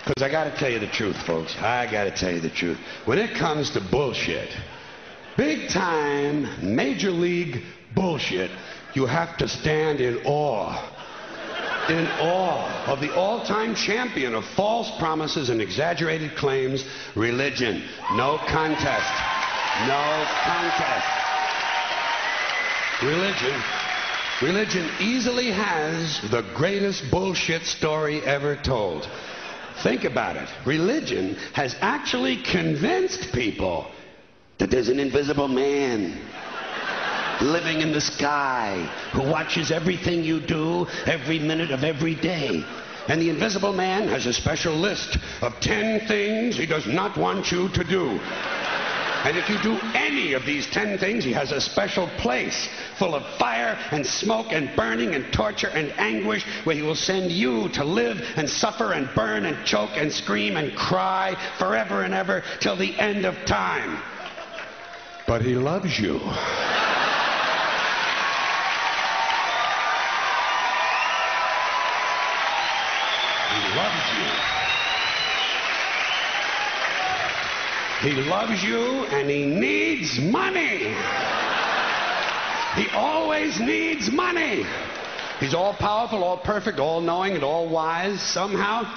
Because I got to tell you the truth, folks. I got to tell you the truth. When it comes to bullshit, big time, major league bullshit, you have to stand in awe. In awe of the all-time champion of false promises and exaggerated claims, religion. No contest. No contest. Religion easily has the greatest bullshit story ever told. Think about it. Religion has actually convinced people that there's an invisible man living in the sky who watches everything you do every minute of every day. And the invisible man has a special list of 10 things he does not want you to do. And if you do any of these 10 things, he has a special place full of fire and smoke and burning and torture and anguish where he will send you to live and suffer and burn and choke and scream and cry forever and ever till the end of time. But he loves you. He loves you. He loves you and he needs money. He always needs money. He's all powerful, all perfect, all knowing, and all wise. Somehow,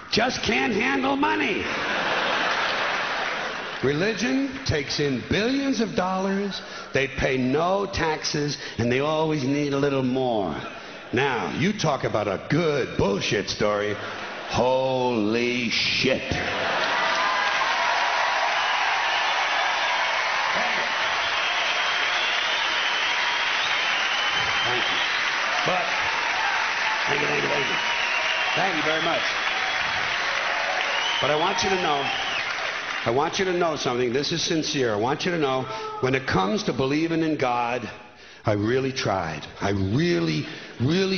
just can't handle money. Religion takes in billions of dollars. They pay no taxes, and they always need a little more. Now, you talk about a good bullshit story. Holy shit. But, thank you very much. But I want you to know something. This is sincere. I want you to know, when it comes to believing in God, I really tried. I really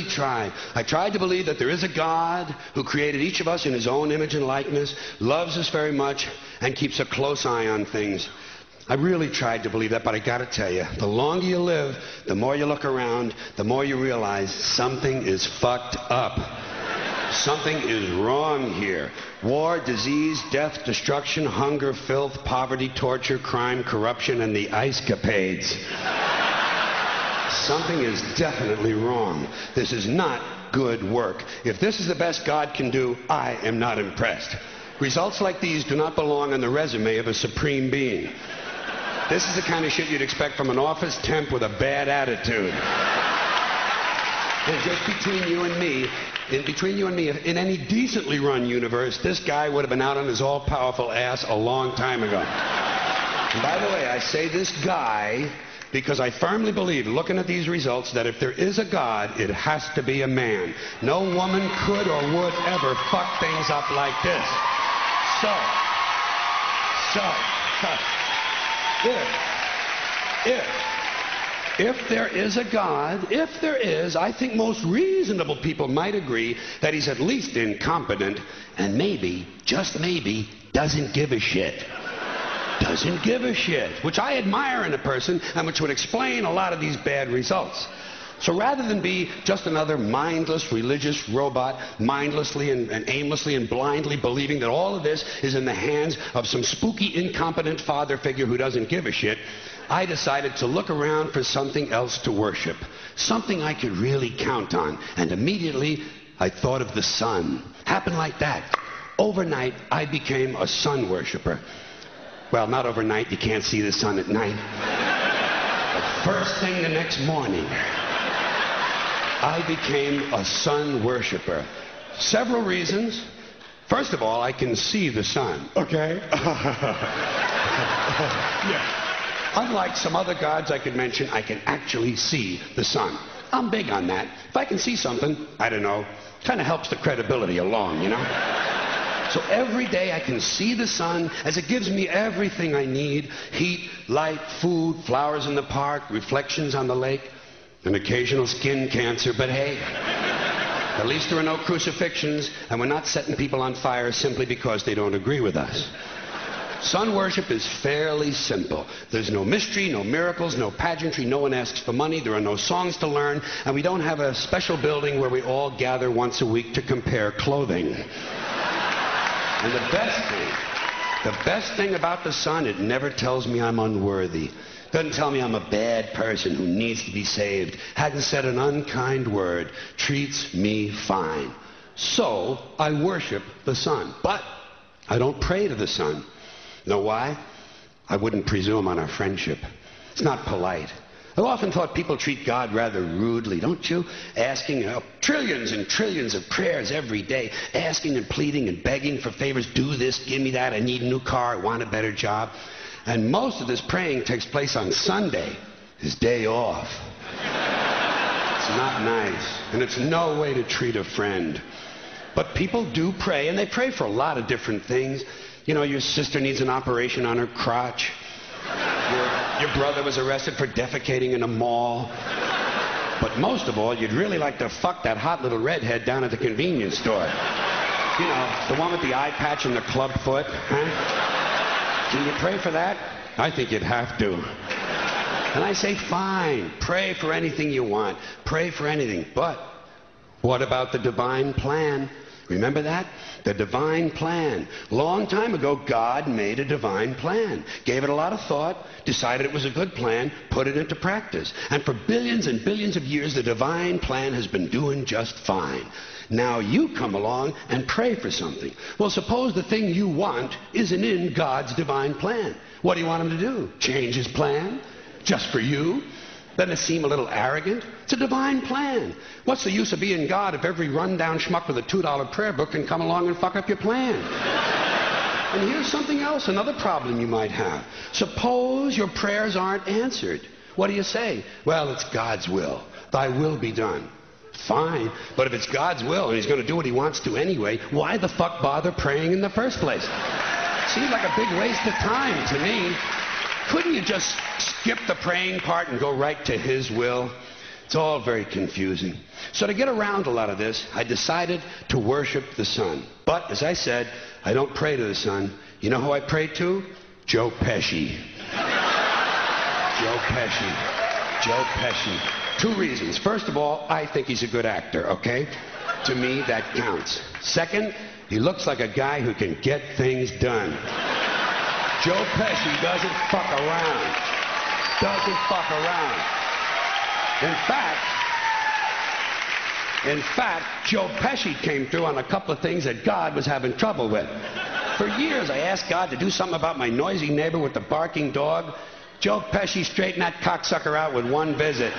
tried. I tried to believe that there is a God who created each of us in his own image and likeness, loves us very much, and keeps a close eye on things. I really tried to believe that, but I gotta tell you, the longer you live, the more you look around, the more you realize something is fucked up. Something is wrong here. War, disease, death, destruction, hunger, filth, poverty, torture, crime, corruption, and the ice-capades. Something is definitely wrong. This is not good work. If this is the best God can do, I am not impressed. Results like these do not belong on the resume of a supreme being. This is the kind of shit you'd expect from an office temp with a bad attitude. And just between you and me, in any decently run universe, this guy would have been out on his all-powerful ass a long time ago. And by the way, I say this guy because I firmly believe, looking at these results, that if there is a God, it has to be a man. No woman could or would ever fuck things up like this. If there is a God, if there is, I think most reasonable people might agree that he's at least incompetent and maybe, just maybe, doesn't give a shit. Doesn't give a shit, which I admire in a person and which would explain a lot of these bad results. So rather than be just another mindless religious robot, mindlessly and aimlessly and blindly believing that all of this is in the hands of some spooky, incompetent father figure who doesn't give a shit, I decided to look around for something else to worship, something I could really count on. And immediately, I thought of the sun. Happened like that. Overnight, I became a sun worshiper. Well, not overnight. You can't see the sun at night. But first thing the next morning, I became a sun worshiper. Several reasons. First of all, I can see the sun. Okay? Yeah. Unlike some other gods I could mention, I can actually see the sun. I'm big on that. If I can see something, I don't know, kind of helps the credibility along, you know? So every day I can see the sun as it gives me everything I need. Heat, light, food, flowers in the park, reflections on the lake, an occasional skin cancer, but hey, at least there are no crucifixions, and we're not setting people on fire simply because they don't agree with us. Sun worship is fairly simple. There's no mystery, no miracles, no pageantry, no one asks for money, there are no songs to learn, and we don't have a special building where we all gather once a week to compare clothing. And the best thing about the sun, it never tells me I'm unworthy. Doesn't tell me I'm a bad person who needs to be saved. Hasn't said an unkind word. Treats me fine. So I worship the sun. But I don't pray to the sun. Know why? I wouldn't presume on our friendship. It's not polite. I've often thought people treat God rather rudely, don't you? Asking trillions and trillions of prayers every day, asking and pleading and begging for favors. Do this, give me that, I need a new car, I want a better job. And most of this praying takes place on Sunday, his day off. It's not nice, and it's no way to treat a friend. But people do pray, and they pray for a lot of different things. You know, your sister needs an operation on her crotch. Your brother was arrested for defecating in a mall. But most of all, you'd really like to fuck that hot little redhead down at the convenience store. You know, the one with the eye patch and the club foot. Huh? Can you pray for that? I think you'd have to. And I say, fine, pray for anything you want. Pray for anything. But what about the divine plan? Remember that? The divine plan. Long time ago, God made a divine plan. Gave it a lot of thought, decided it was a good plan, put it into practice. And for billions and billions of years, the divine plan has been doing just fine. Now you come along and pray for something. Well, suppose the thing you want isn't in God's divine plan. What do you want him to do? Change his plan? Just for you? Doesn't it seem a little arrogant? It's a divine plan. What's the use of being God if every rundown schmuck with a $2 prayer book can come along and fuck up your plan? And here's something else, another problem you might have. Suppose your prayers aren't answered. What do you say? Well, it's God's will. Thy will be done. Fine, but if it's God's will and he's going to do what he wants to anyway, why the fuck bother praying in the first place? Seems like a big waste of time to me. Couldn't you just skip the praying part and go right to his will? It's all very confusing. So to get around a lot of this, I decided to worship the sun. But, as I said, I don't pray to the sun. You know who I pray to? Joe Pesci. Joe Pesci. Joe Pesci. 2 reasons. First of all, I think he's a good actor, okay? To me, that counts. Second, he looks like a guy who can get things done. Joe Pesci doesn't fuck around. Doesn't fuck around. In fact, Joe Pesci came through on a couple of things that God was having trouble with. For years, I asked God to do something about my noisy neighbor with the barking dog. Joe Pesci straightened that cocksucker out with 1 visit.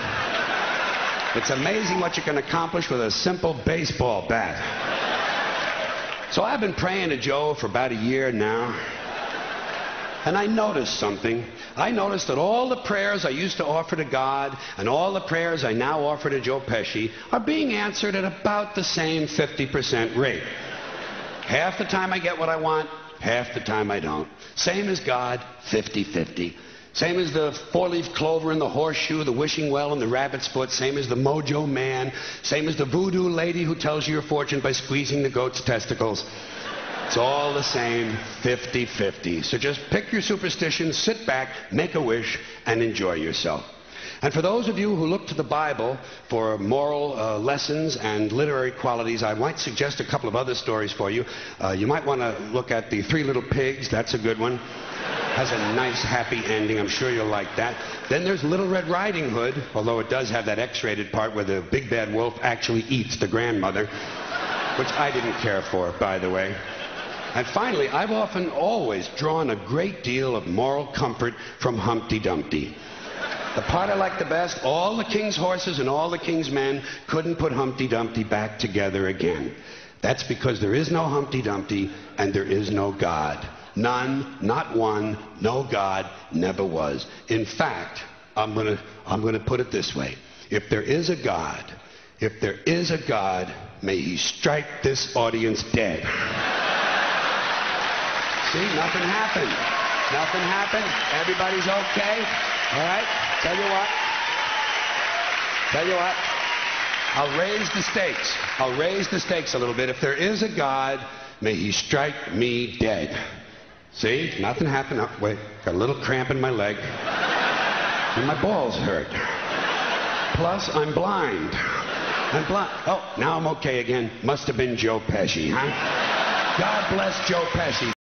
It's amazing what you can accomplish with a simple baseball bat. So I've been praying to Joe for about a year now. And I noticed something. I noticed that all the prayers I used to offer to God and all the prayers I now offer to Joe Pesci are being answered at about the same 50% rate. Half the time I get what I want, half the time I don't. Same as God, 50-50. Same as the 4-leaf clover and the horseshoe, the wishing well and the rabbit's foot. Same as the mojo man. Same as the voodoo lady who tells you your fortune by squeezing the goat's testicles. It's all the same, 50-50. So just pick your superstition, sit back, make a wish, and enjoy yourself. And for those of you who look to the Bible for moral lessons and literary qualities, I might suggest a couple of other stories for you. You might want to look at The 3 Little Pigs. That's a good one. Has a nice, happy ending. I'm sure you'll like that. Then there's Little Red Riding Hood, although it does have that X-rated part where the big bad wolf actually eats the grandmother, which I didn't care for, by the way. And finally, I've often always drawn a great deal of moral comfort from Humpty Dumpty. The part I like the best, all the king's horses and all the king's men couldn't put Humpty Dumpty back together again. That's because there is no Humpty Dumpty and there is no God. None, not one, no God, never was. In fact, I'm gonna put it this way. If there is a God, may he strike this audience dead. See, nothing happened. Nothing happened. Everybody's okay. All right? Tell you what. I'll raise the stakes. I'll raise the stakes a little bit. If there is a God, may he strike me dead. See? Nothing happened. Oh, wait. Got a little cramp in my leg. And my balls hurt. Plus, I'm blind. I'm blind. Oh, now I'm okay again. Must have been Joe Pesci, huh? God bless Joe Pesci.